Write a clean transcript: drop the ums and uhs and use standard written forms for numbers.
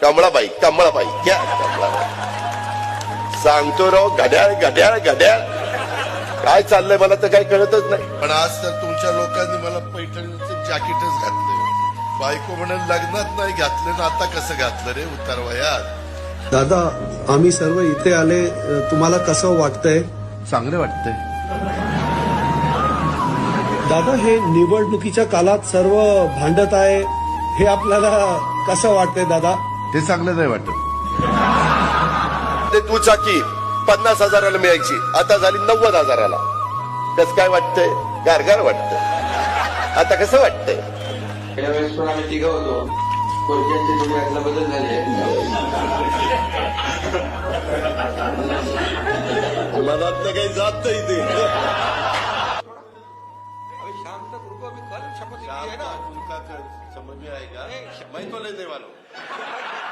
कमळाबाई कमळाबाई क्या कमळाबाई सांगतो राव घड्याळ घड्याळ घड्याळ काय चाललंय मला तर काही कळतच नाही. पण आज तर तुमच्या लोकांनी मला पैठणीचं जॅकेटच घातलंय. बायको म्हणून लग्नात नाही घातलं ना आता कसं घातलं रे उतारवयात. दादा आम्ही सर्व इथे आले, तुम्हाला कसं वाटतंय? चांगलं वाटतंय. दादा हे निवडणुकीच्या काळात सर्व भांडत आहे, हे आपल्याला कसं वाटतंय दादा? ते चांगलं नाही वाटत. ते दुचाकी 50,000ला मिळायची आता झाली 90,000ला. कसं काय वाटतंय? गारगार वाटतंय. आता कसं वाटतंय? यावेळेस पण आम्ही तिघं होतो. खुर्च्यांचे थोडे अदला बदल झाले. मनात काही जात नाही ते. शांत ग्रुप अभी कल शपथ ली है ना, उनका समझ में आएगा. मैं तो नहीं देने वाला हूं.